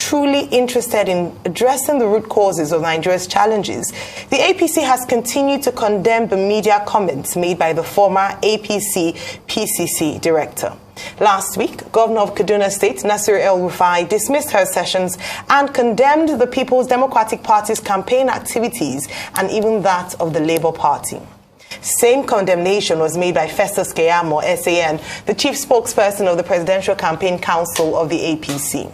truly interested in addressing the root causes of Nigeria's challenges, the APC has continued to condemn the media comments made by the former APC PCC director. Last week, Governor of Kaduna State, Nasir El-Rufai, dismissed her sessions and condemned the People's Democratic Party's campaign activities and even that of the Labour Party. Same condemnation was made by Festus Keyamo, SAN, the chief spokesperson of the Presidential Campaign Council of the APC.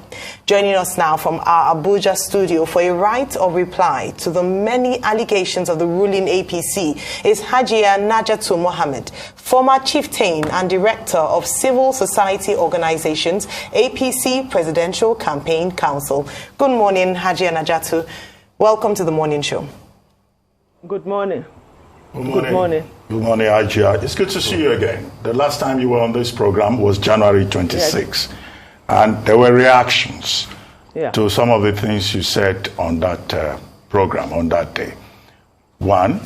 Joining us now from our Abuja studio for a right of reply to the many allegations of the ruling APC is Najaatu Muhammed, former chieftain and director of civil society organizations, APC Presidential Campaign Council. Good morning, Najaatu. Welcome to the morning show. Good morning. Good morning. Good morning, Aisha. It's good to see you again. The last time you were on this program was January 26, and there were reactions to some of the things you said on that program, on that day. One,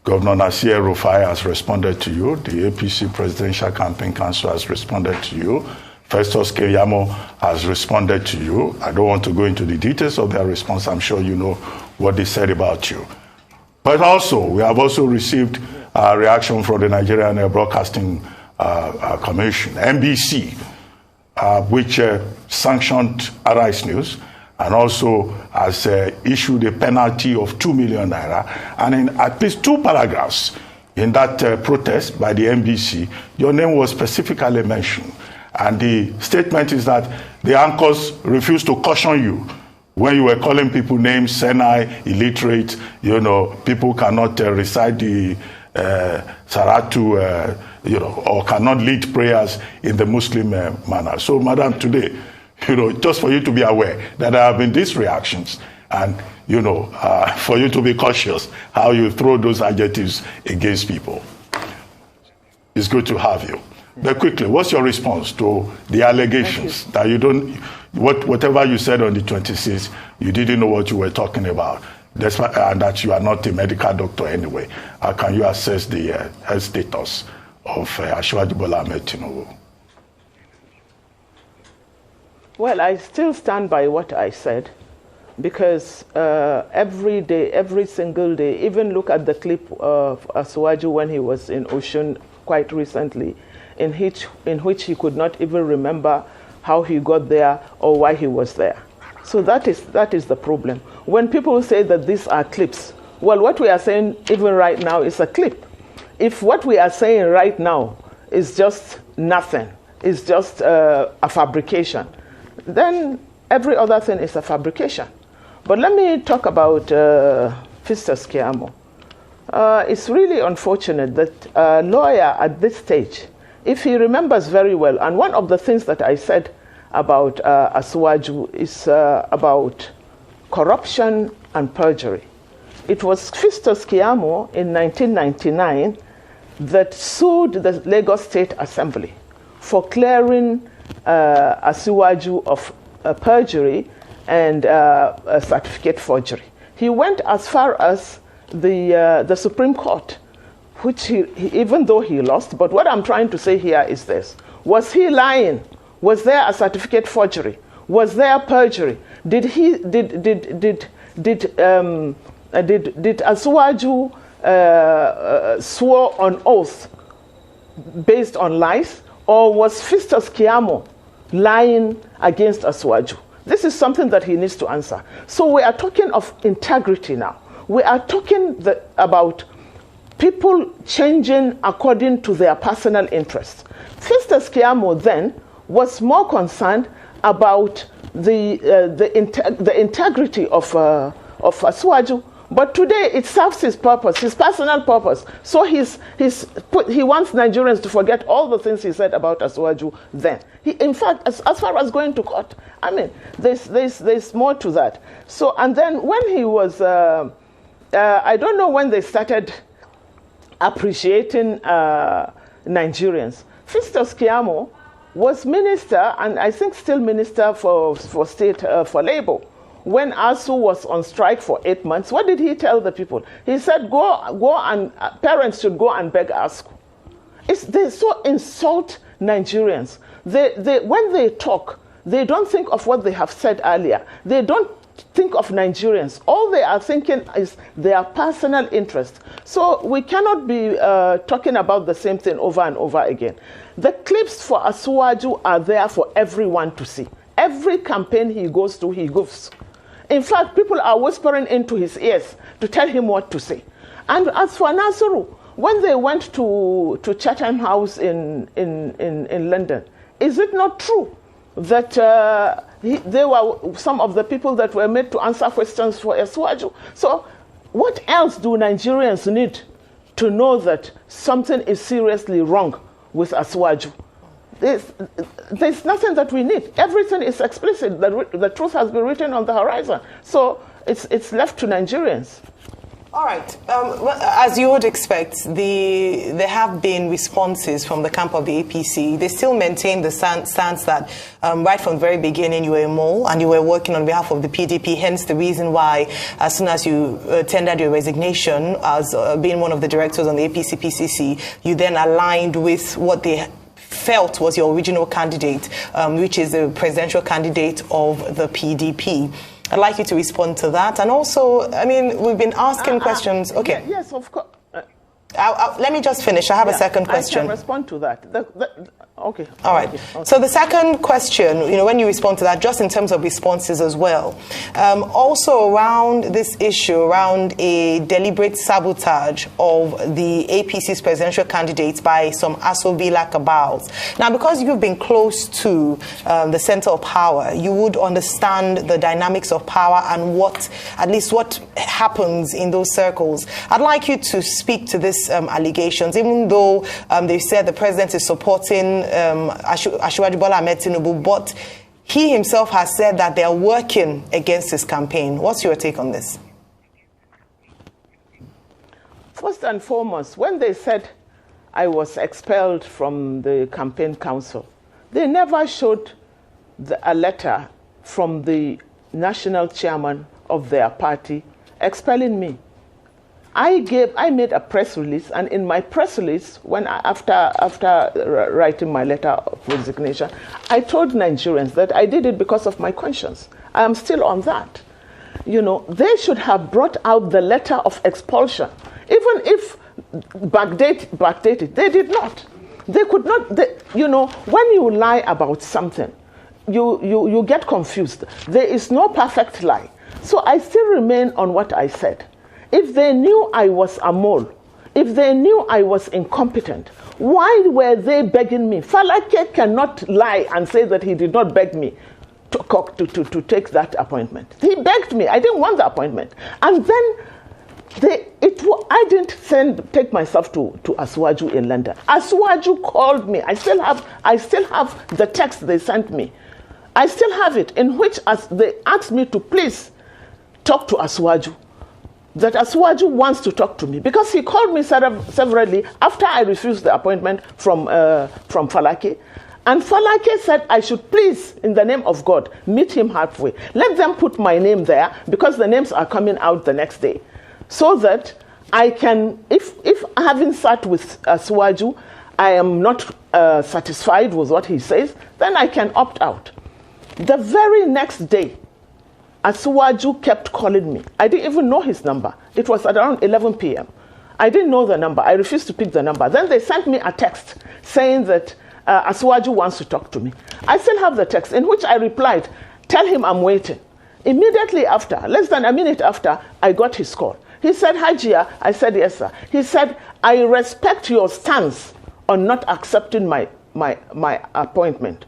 Governor Nasir El-Rufai has responded to you. The APC Presidential Campaign Council has responded to you. Festus Keyamo has responded to you. I don't want to go into the details of their response. I'm sure you know what they said about you. But also, we have also received a reaction from the Nigerian Broadcasting Commission, NBC, which sanctioned Arise News and also has issued a penalty of 2 million naira. And in at least 2 paragraphs in that protest by the NBC, your name was specifically mentioned. And the statement is that the anchors refused to caution you when you were calling people names, senile, illiterate, people cannot recite the Saratu, or cannot lead prayers in the Muslim manner. So, Madam, today, just for you to be aware that there have been these reactions and, for you to be cautious how you throw those adjectives against people. It's good to have you. But quickly, what's your response to the allegations that you don't, whatever you said on the 26th, you didn't know what you were talking about, and that you are not a medical doctor anyway? How can you assess the health status of Asiwaju Bola Ahmed Tinubu? Well, I still stand by what I said, because every day, every single day, even look at the clip of Asiwaju when he was in Osun quite recently, in which he could not even remember how he got there or why he was there. So that is the problem. When people say that these are clips, well, what we are saying even right now is a clip. If what we are saying right now is just nothing, is just a fabrication, then every other thing is a fabrication. But let me talk about Festus Keyamo. It's really unfortunate that a lawyer at this stage, if he remembers very well, and one of the things that I said about Asiwaju is about corruption and perjury. It was Festus Keyamo in 1999 that sued the Lagos State Assembly for clearing Asiwaju of perjury and a certificate forgery. He went as far as the Supreme Court, which even though he lost, but what I'm trying to say here is this. Was he lying? Was there a certificate forgery? Was there perjury? Did Asiwaju swore on oath based on lies? Or was Festus Keyamo lying against Asiwaju? This is something that he needs to answer. So we are talking of integrity now. We are talking about people changing according to their personal interests. Festus Keyamo then was more concerned about the integrity of Asiwaju, but today it serves his purpose, his personal purpose. So he wants Nigerians to forget all the things he said about Asiwaju then. In fact, as far as going to court, I mean, there's more to that. So, and then when he was, I don't know when they started appreciating Nigerians. Festus Keyamo was minister, and I think still minister for state for labor. When ASU was on strike for 8 months, what did he tell the people? He said, go and parents should go and beg ASU. They so insult Nigerians. When they talk, They don't think of what they have said earlier. They don't think of Nigerians. All they are thinking is their personal interest. So we cannot be talking about the same thing over and over again. The clips for Asiwaju are there for everyone to see. Every campaign he goes to, he goes. In fact, people are whispering into his ears to tell him what to say. And as for Nasiru, when they went to Chatham House in London, is it not true that they were some of the people that were made to answer questions for Asiwaju? So what else do Nigerians need to know that something is seriously wrong with Asiwaju? There's nothing that we need. Everything is explicit. The truth has been written on the horizon. So it's left to Nigerians. All right. As you would expect, there have been responses from the camp of the APC. They still maintain the stance that right from the very beginning you were a mole and you were working on behalf of the PDP, hence the reason why as soon as you tendered your resignation as being one of the directors on the APC-PCC, you then aligned with what they felt was your original candidate, which is the presidential candidate of the PDP. I'd like you to respond to that. And also, I mean, we've been asking questions. Okay. Yes, of course. Let me just finish. I have a second question. I can respond to that. Okay. All right. Okay. So the second question, when you respond to that, just in terms of responses as well, also around this issue, around a deliberate sabotage of the APC's presidential candidates by some Aso-Villa cabals. Now, because you've been close to the center of power, you would understand the dynamics of power and at least what happens in those circles. I'd like you to speak to this allegations, even though they said the president is supporting Asiwaju Bola Ahmed Tinubu, but he himself has said that they are working against his campaign. What's your take on this? First and foremost, when they said I was expelled from the campaign council, they never showed a letter from the national chairman of their party expelling me. I made a press release, and in my press release, after writing my letter of resignation, I told Nigerians that I did it because of my conscience. I am still on that. They should have brought out the letter of expulsion, even if backdated. They did not. They could not. When you lie about something, you get confused. There is no perfect lie. So I still remain on what I said. If they knew I was a mole, if they knew I was incompetent, why were they begging me? Falake cannot lie and say that he did not beg me to take that appointment. He begged me. I didn't want the appointment. And then I didn't take myself to Asiwaju in London. Asiwaju called me. I still have the text they sent me. I still have it, in which they asked me to please talk to Asiwaju. That Asiwaju wants to talk to me, because he called me severally after I refused the appointment from Falake. And Falake said I should please, in the name of God, meet him halfway. Let them put my name there, because the names are coming out the next day. So that I can, if having sat with Asiwaju, I am not satisfied with what he says, then I can opt out. The very next day, Asiwaju kept calling me. I didn't even know his number. It was at around 11 p.m. I didn't know the number. I refused to pick the number. Then they sent me a text saying that Asiwaju wants to talk to me. I still have the text, in which I replied, tell him I'm waiting. Immediately after, less than a minute after, I got his call. He said, Hajia. I said, yes, sir. He said, I respect your stance on not accepting my appointment.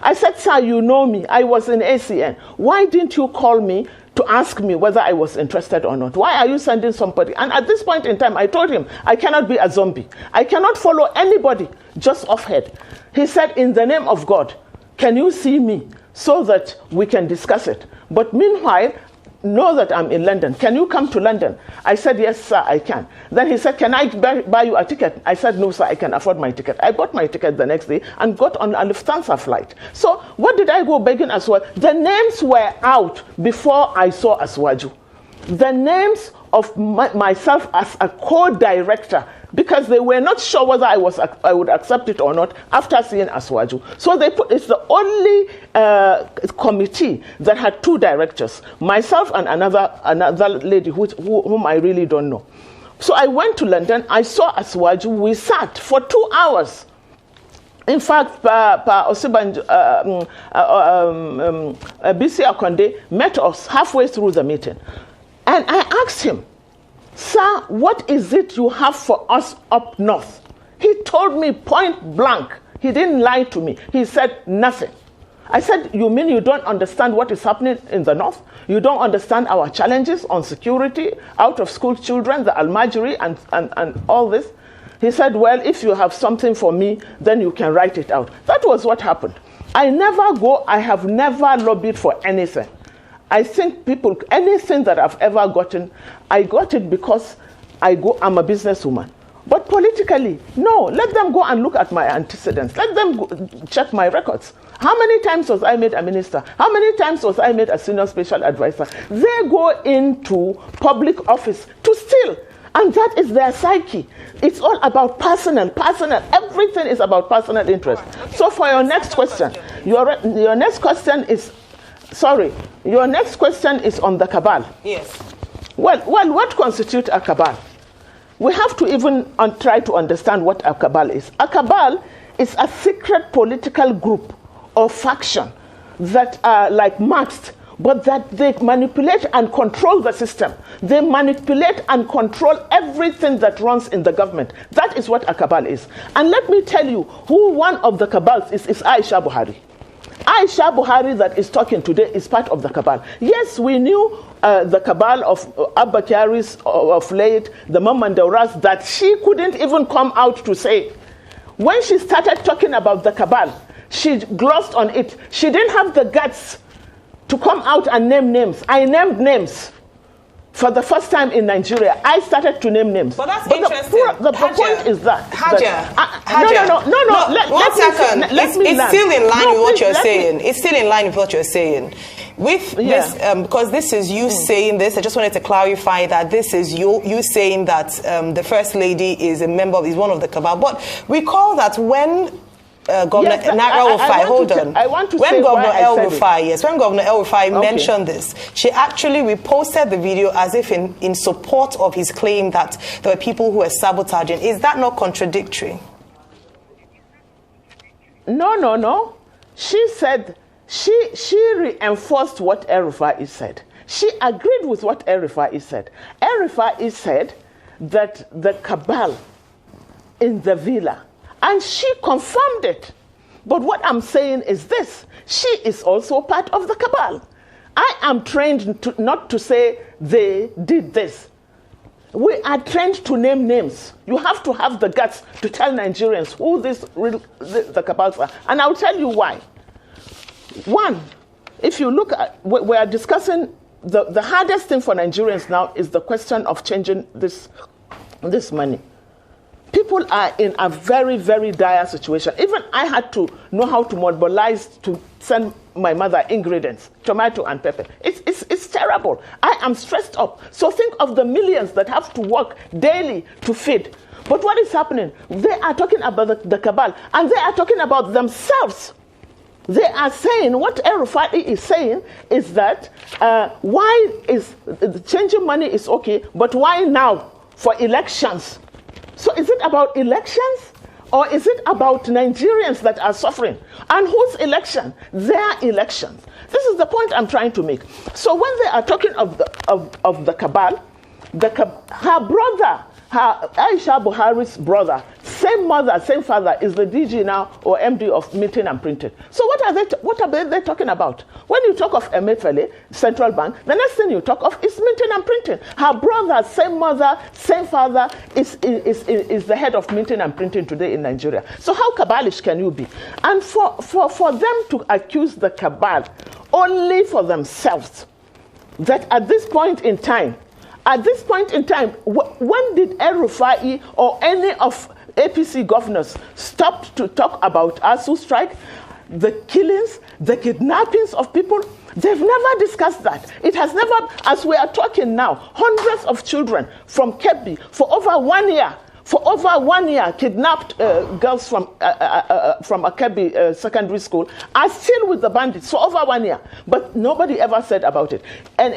I said, sir, you know me. I was in ACN. Why didn't you call me to ask me whether I was interested or not? Why are you sending somebody? And at this point in time, I told him, I cannot be a zombie. I cannot follow anybody just off head. He said, in the name of God, can you see me so that we can discuss it? But meanwhile, know that I'm in London. Can you come to London? I said, yes, sir, I can. Then he said, can I buy you a ticket? I said, no, sir, I can afford my ticket. I bought my ticket the next day and got on a Lufthansa flight. So what did I go begging as well? The names were out before I saw Asiwaju. The names of myself as a co-director because they were not sure whether I would accept it or not after seeing Aswaju. So it's the only committee that had 2 directors, myself and another lady whom I really don't know. So I went to London, I saw Aswaju, we sat for 2 hours. In fact, BC Akonde met us halfway through the meeting. And I asked him, "Sir, what is it you have for us up north?" He told me point blank. He didn't lie to me. He said nothing. I said, "You mean you don't understand what is happening in the north? You don't understand our challenges on security, out of school children, the Almajiri and all this?" He said, "Well, if you have something for me, then you can write it out." That was what happened. I have never lobbied for anything. I think anything that I've ever gotten, I got it because I'm a businesswoman. But politically, no, let them go and look at my antecedents. Let them check my records. How many times was I made a minister? How many times was I made a senior special advisor? They go into public office to steal. And that is their psyche. It's all about personal. Everything is about personal interest. So for your next question, your next question is on the cabal. Yes. Well, what constitutes a cabal? We have to even try to understand what a cabal is. A cabal is a secret political group or faction that are like masked, but that they manipulate and control the system. They manipulate and control everything that runs in the government. That is what a cabal is. And let me tell you who one of the cabals is Aisha Buhari. Aisha Buhari that is talking today is part of the cabal. Yes, we knew the cabal of Abba Kyari's of late, the Mamandauras, that she couldn't even come out to say. When she started talking about the cabal, she glossed on it. She didn't have the guts to come out and name names. I named names. For the first time in Nigeria, I started to name names. But that's interesting. The point is that. No. It's still in line with what you're saying. It's still in line with what you're saying. With this, because this is you saying this, I just wanted to clarify that this is you saying that the First Lady is a member is one of the cabal. But recall that when Governor Governor El Rufai mentioned this, she actually reposted the video as if in support of his claim that there were people who were sabotaging. Is that not contradictory? No. She said she reinforced what El Rufai said. She agreed with what El Rufai said. El Rufai said that the cabal in the villa, and she confirmed it. But what I'm saying is this. She is also part of the cabal. I am trained not to say they did this. We are trained to name names. You have to have the guts to tell Nigerians who the cabals are. And I'll tell you why. One, if you look at, we are discussing, the hardest thing for Nigerians now is the question of changing this money. People are in a very, very dire situation. Even I had to know how to mobilize to send my mother ingredients, tomato and pepper. It's terrible. I am stressed up. So think of the millions that have to work daily to feed. But what is happening? They are talking about the cabal, and they are talking about themselves. They are saying, what El Rufai is saying is that why is changing money is okay, but why now for elections? So is it about elections, or is it about Nigerians that are suffering? And whose election? Their elections. This is the point I'm trying to make. So when they are talking of the cabal, her brother, Aisha Buhari's brother, same mother, same father, is the DG now or MD of Minting and Printing. So what are they talking about? When you talk of Emefiele, Central Bank, the next thing you talk of is Minting and Printing. Her brother, same mother, same father, is the head of Minting and Printing today in Nigeria. So how cabalish can you be? And for them to accuse the cabal only for themselves, that at this point in time, when did El Rufai or any of APC governors stop to talk about ASU strike, the killings, the kidnappings of people? They've never discussed that. It has never, as we are talking now, hundreds of children from Kebbi for over 1 year, for over 1 year, kidnapped girls from Akabi secondary school, are still with the bandits for over 1 year. But nobody ever said about it. And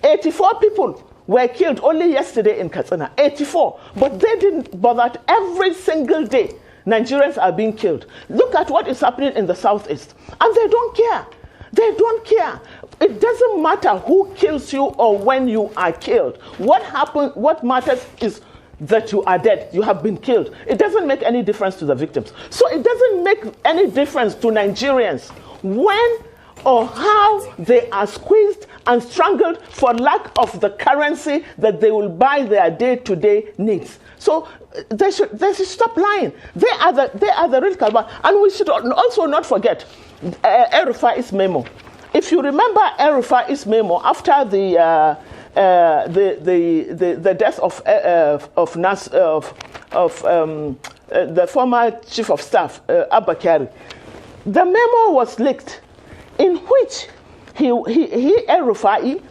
84 people were killed only yesterday in Katsina. 84. But they didn't bother. Every single day, Nigerians are being killed. Look at what is happening in the southeast. And they don't care. They don't care. It doesn't matter who kills you or when you are killed. What matters is that you are dead, you have been killed. It doesn't make any difference to the victims. So it doesn't make any difference to Nigerians when or how they are squeezed and strangled for lack of the currency that they will buy their day-to-day needs. So they should stop lying. They are the real Cabal. And we should also not forget El-Rufai's memo. If you remember El-Rufai's memo after the death of the former chief of staff, Abba Kyari, the memo was leaked, in which El-Rufai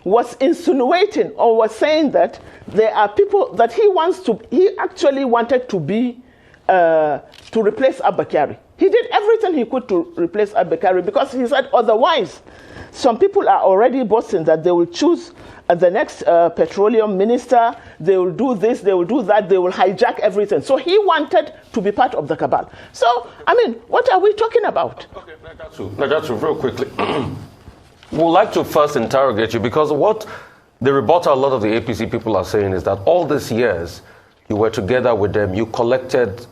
was insinuating or was saying that there are people that he actually wanted to be to replace Abba Kyari. He did everything he could to replace Abba Kyari because he said otherwise. Some people are already boasting that they will choose the next petroleum minister, they will do this, they will do that, they will hijack everything. So he wanted to be part of the cabal. So, I mean, what are we talking about? Okay, Najaatu, real quickly. We'd like to first interrogate you because what the rebuttal a lot of the APC people are saying is that all these years you were together with them, you collected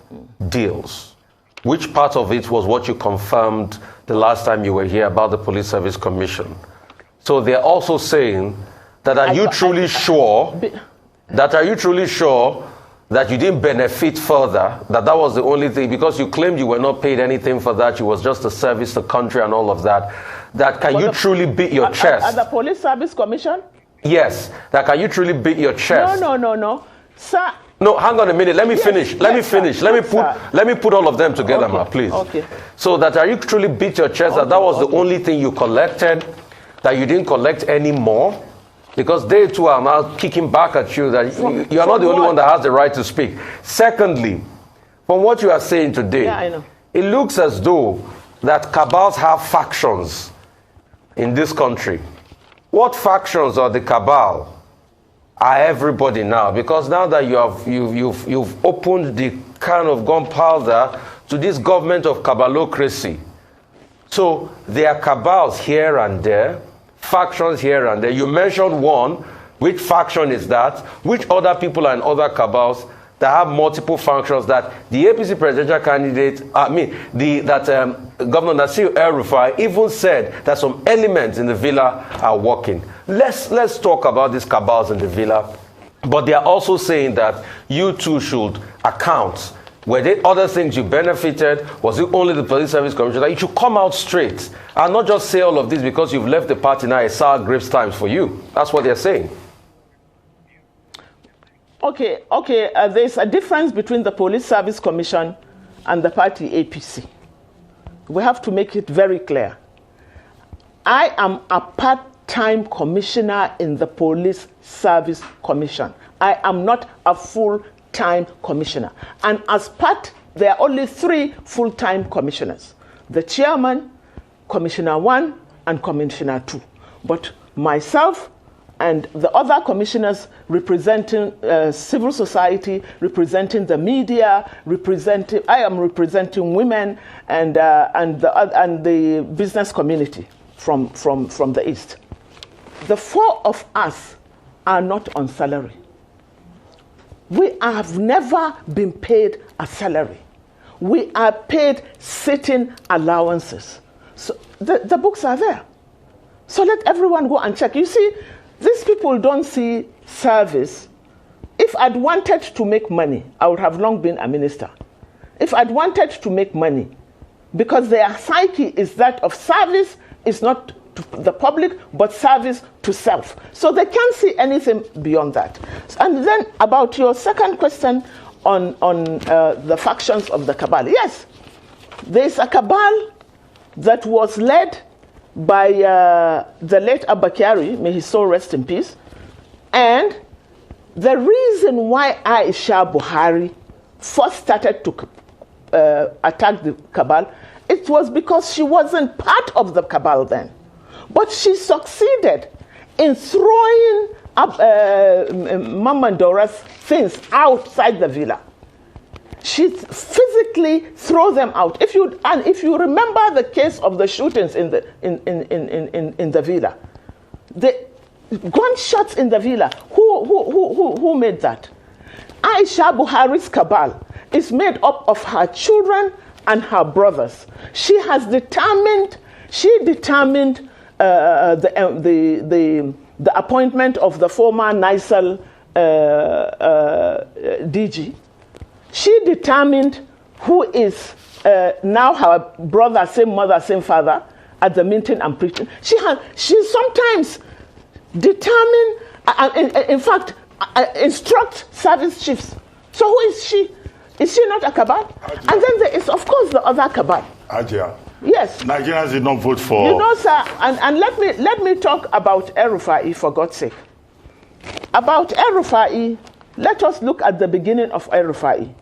deals. Which part of it was what you confirmed the last time you were here about the Police Service Commission? So they're also saying that are you truly sure that you didn't benefit further, that was the only thing, because you claimed you were not paid anything for that, you was just a service to the country and all of that, that can you truly beat your chest? At the Police Service Commission? Yes, that can you truly beat your chest? No. Sir. No, hang on a minute. Let me finish. Let me put all of them together, okay. Ma, please. Okay. So that are you truly beat your chest that was the only thing you collected, that you didn't collect any more? Because they too are now kicking back at you that you are not the only one that has the right to speak. Secondly, from what you are saying today, yeah, I know. It looks as though that cabals have factions in this country. What factions are the cabal? Are everybody now? Because now that you've opened the can of gunpowder to this government of cabalocracy. So there are cabals here and there, factions here and there. You mentioned one. Which faction is that? Which other people are in other cabals that have multiple functions that the APC presidential candidate, Governor Nasir El-Rufai even said that some elements in the villa are working. Let's talk about these cabals in the villa. But they are also saying that you too should account. Were there other things you benefited? Was it only the Police Service Commission? That you should come out straight and not just say all of this because you've left the party now. It's sour grapes times for you. That's what they're saying. Okay. There's a difference between the Police Service Commission and the party APC. We have to make it very clear. I am a part-time commissioner in the Police Service Commission. I am not a full-time commissioner. And as part, there are only 3 full-time commissioners. The chairman, Commissioner 1, and Commissioner 2. But myself and the other commissioners representing civil society, representing the media, I am representing women and the business community from the East. The 4 of us are not on salary. We have never been paid a salary. We are paid sitting allowances. So the books are there. So let everyone go and check. You see, these people don't see service. If I'd wanted to make money, I would have long been a minister. If I'd wanted to make money, because their psyche is that of service is not to the public, but service to self. So they can't see anything beyond that. And then about your second question on the factions of the cabal. Yes, there's a cabal that was led by the late Abba Kyari, may his soul rest in peace, and the reason why Aisha Buhari first started to attack the cabal, it was because she wasn't part of the cabal then. But she succeeded in throwing up Mamandora's things outside the villa. She physically threw them out. If you remember the case of the shootings in the villa, the gunshots in the villa, who made that? Aisha Buhari's cabal is made up of her children and her brothers. She determined the appointment of the former NISAL DG. She determined who is now her brother, same mother, same father, at the meeting and preaching. She sometimes determined, in fact, instruct service chiefs. So who is she? Is she not a cabal? Ajia. And then there is, of course, the other cabal. Ajia. Yes. Nigerians did not vote for... You know, sir, and let me talk about El-Rufai, for God's sake. About El-Rufai, let us look at the beginning of El-Rufai.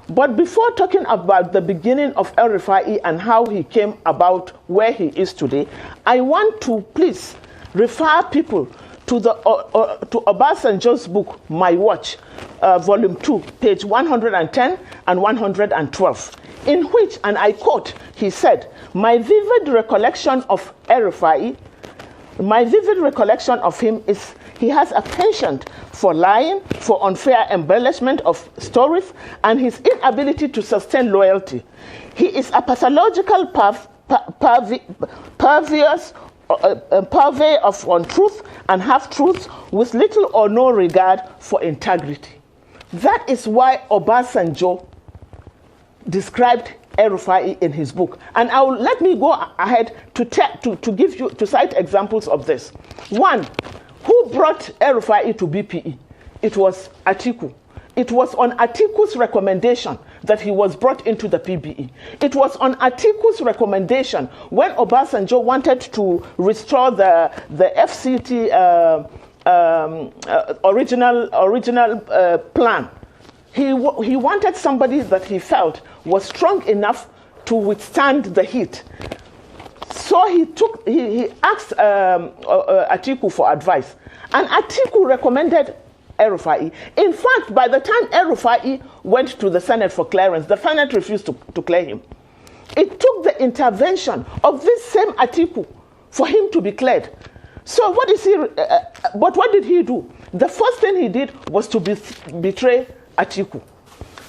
But before talking about the beginning of El-Rufai and how he came about where he is today, I want to please refer people to to Obasanjo's book, My Watch, Volume 2, page 110 and 112, in which, and I quote, he said, my vivid recollection of El-Rufai, my vivid recollection of him is he has a penchant for lying, for unfair embellishment of stories, and his inability to sustain loyalty. He is a pathological purveyor of untruth and half-truths with little or no regard for integrity. That is why Obasanjo described El-Rufai in his book. And let me go ahead to cite examples of this. One, who brought El-Rufai to BPE? It was Atiku. It was on Atiku's recommendation that he was brought into the PBE. It was on Atiku's recommendation when Obasanjo wanted to restore the FCT original plan. He wanted somebody that he felt was strong enough to withstand the heat. So he asked Atiku for advice, and Atiku recommended El-Rufai. In fact, by the time El-Rufai went to the Senate for clearance, the Senate refused to clear him. It took the intervention of this same Atiku for him to be cleared. So what did he do? The first thing he did was to betray Atiku.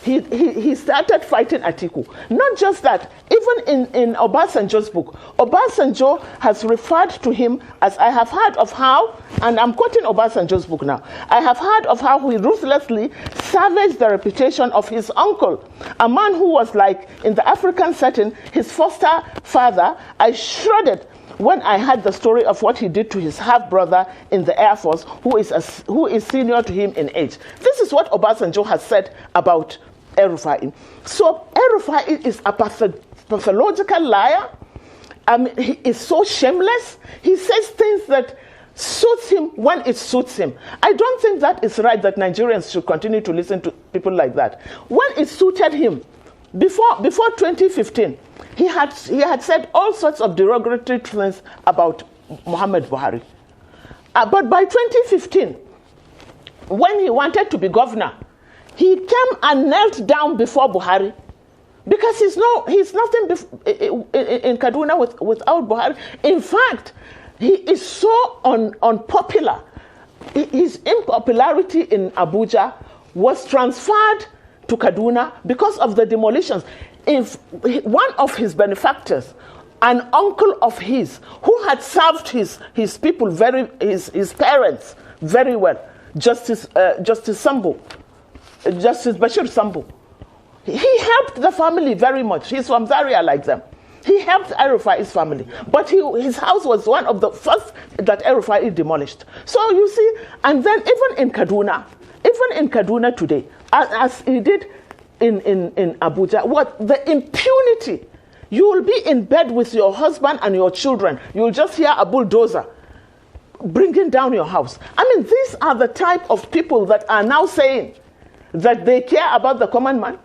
He started fighting Atiku. Not just that, even in Obasanjo's book, Obasanjo has referred to him as, I have heard of how, and I'm quoting Obasanjo's book now, I have heard of how he ruthlessly savaged the reputation of his uncle, a man who was like, in the African setting, his foster father. I shredded when I heard the story of what he did to his half-brother in the Air Force, who is senior to him in age. This is what Obasanjo has said about El-Rufai. So El-Rufai is a pathological liar. He is so shameless. He says things that suits him when it suits him. I don't think that is right, that Nigerians should continue to listen to people like that. When it suited him, before 2015, he had said all sorts of derogatory things about Muhammad Buhari. But by 2015, when he wanted to be governor, he came and knelt down before Buhari, because he's nothing in Kaduna without Buhari. In fact, he is so unpopular. His unpopularity in Abuja was transferred to Kaduna because of the demolitions. If one of his benefactors, an uncle of his, who had served his people his parents very well, Justice Bashir Sambo, he helped the family very much. He's from Zaria like them. He helped El-Rufai's family. But his house was one of the first that El-Rufai demolished. So you see, and then even in Kaduna today, as he did in Abuja, what the impunity. You will be in bed with your husband and your children. You'll just hear a bulldozer bringing down your house. I mean, these are the type of people that are now saying that they care about the common man.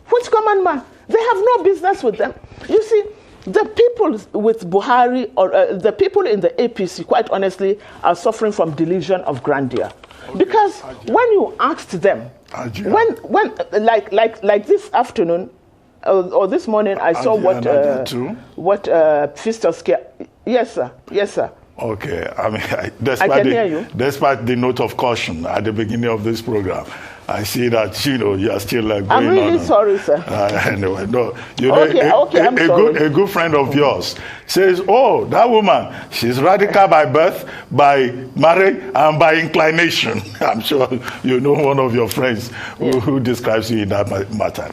Which common man? They have no business with them. You see, the people with Buhari, or the people in the APC, quite honestly, are suffering from delusion of grandeur. Because when you asked them, when like this afternoon or this morning, I saw what Fistus. Yes, sir. Okay, I mean, I can hear you. Despite the note of caution at the beginning of this program, I see that, you are still going I'm really sorry, sir. Anyway, no. A good friend of yours says, oh, that woman, she's radical by birth, by marriage, and by inclination. I'm sure you know one of your friends who describes you in that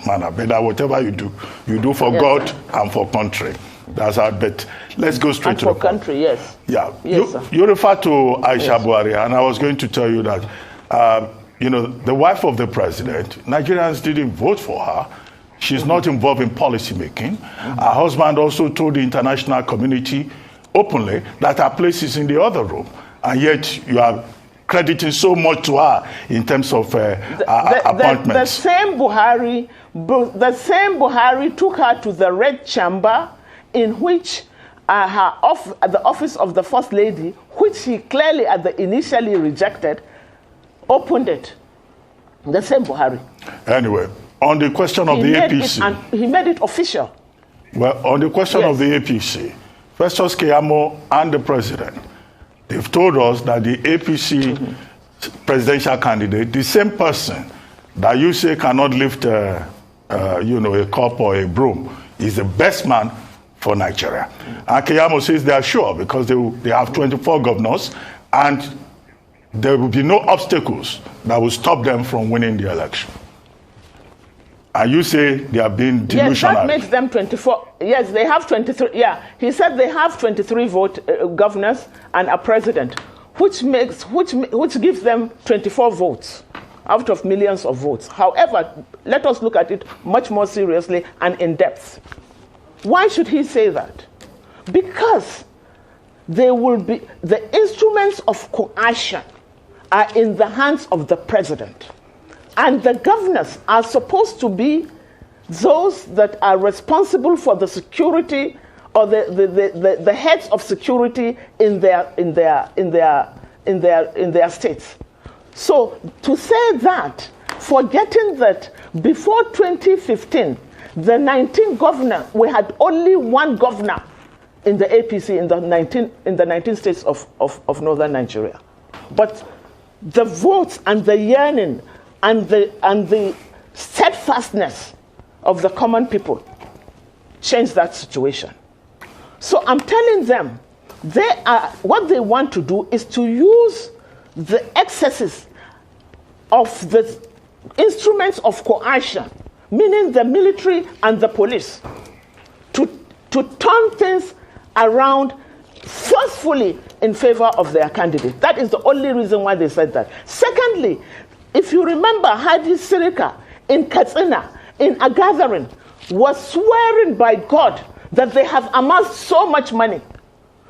manner. But that whatever you do for God and for country. That's our bet. Let's go straight to the point. Country, yes. Yeah. Yes, you refer to Aisha Buhari, and I was going to tell you that, the wife of the president, Nigerians didn't vote for her. She's not involved in policy making. Her husband also told the international community openly that her place is in the other room. And yet you are crediting so much to her in terms of appointments. The same Buhari took her to the Red Chamber, in which the office of the First Lady, which she clearly initially rejected, opened it. The same Buhari. Anyway, on the question of the APC. He made it official. Well, on the question of the APC, Festus Keyamo and the president, they've told us that the APC presidential candidate, the same person that you say cannot lift a cup or a broom, is the best man for Nigeria. And Keyamo says they are sure because they have 24 governors and there will be no obstacles that will stop them from winning the election. And you say they are being delusional. Yes, that makes them 24. Yes, they have 23. Yeah, he said they have 23 governors and a president, which gives them 24 votes out of millions of votes. However, let us look at it much more seriously and in depth. Why should he say that? Because there will be the instruments of coercion are in the hands of the president. And the governors are supposed to be those that are responsible for the security or the heads of security in their states. So to say that, forgetting that before 2015, the 19 governors, we had only one governor in the APC in the 19 states of northern Nigeria. But the votes and the yearning and the steadfastness of the common people changed that situation. So I'm telling them, what they want to do is to use the excesses of the instruments of coercion, meaning the military and the police, to turn things around forcefully in favor of their candidate. That is the only reason why they said that. Secondly, if you remember, Hadi Sirika in Katsina, in a gathering, was swearing by God that they have amassed so much money.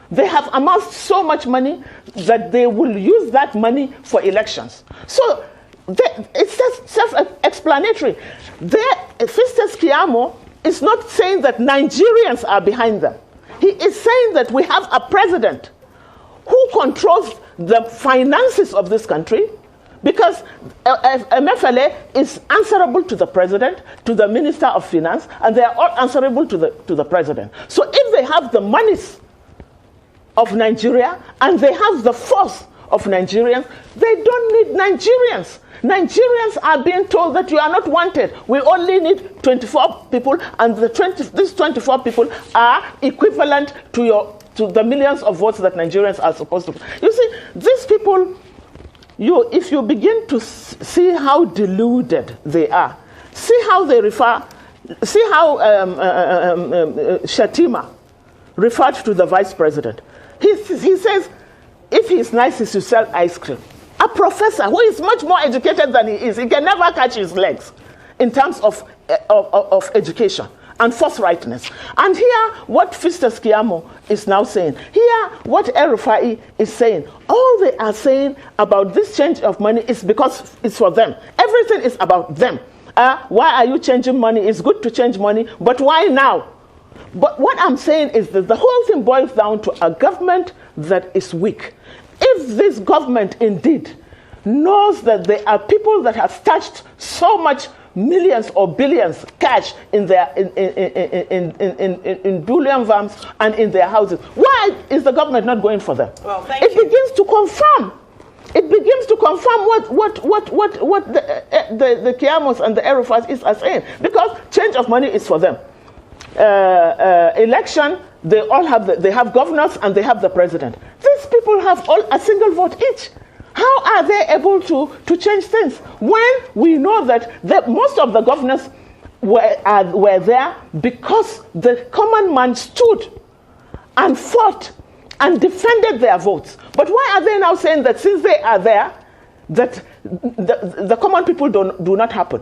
They have amassed so much money that they will use that money for elections. So it's just self-explanatory. Festus Keyamo is not saying that Nigerians are behind them. He is saying that we have a president who controls the finances of this country, because MFLA is answerable to the president, to the minister of finance, and they are all answerable to the president. So if they have the monies of Nigeria and they have the force of Nigerians, they don't need Nigerians. Nigerians are being told that you are not wanted. We only need 24 people, and these 24 people are equivalent to the millions of votes that Nigerians are supposed to. You see, these people, if you begin to see how deluded they are, see how Shatima referred to the vice president. He says, if he's nice, he should sell ice cream. A professor who is much more educated than he is, he can never catch his legs in terms of education. and forthrightness. And here, what Festus Keyamo is now saying, here, what El-Rufai is saying, all they are saying about this change of money is because it's for them. Everything is about them. Why are you changing money? It's good to change money, but why now? But what I'm saying is that the whole thing boils down to a government that is weak. If this government indeed knows that there are people that have stashed so much millions or billions cash in their in bullion firms and in their houses, why is the government not going for them? Well, it begins to confirm. It begins to confirm what the Keyamos and the El-Rufais are saying, because change of money is for them. Election, they all have they have governors and they have the president. These people have all a single vote each. How are they able to change things when we know that most of the governors were there because the common man stood and fought and defended their votes? But why are they now saying that since they are there, that the common people do not happen?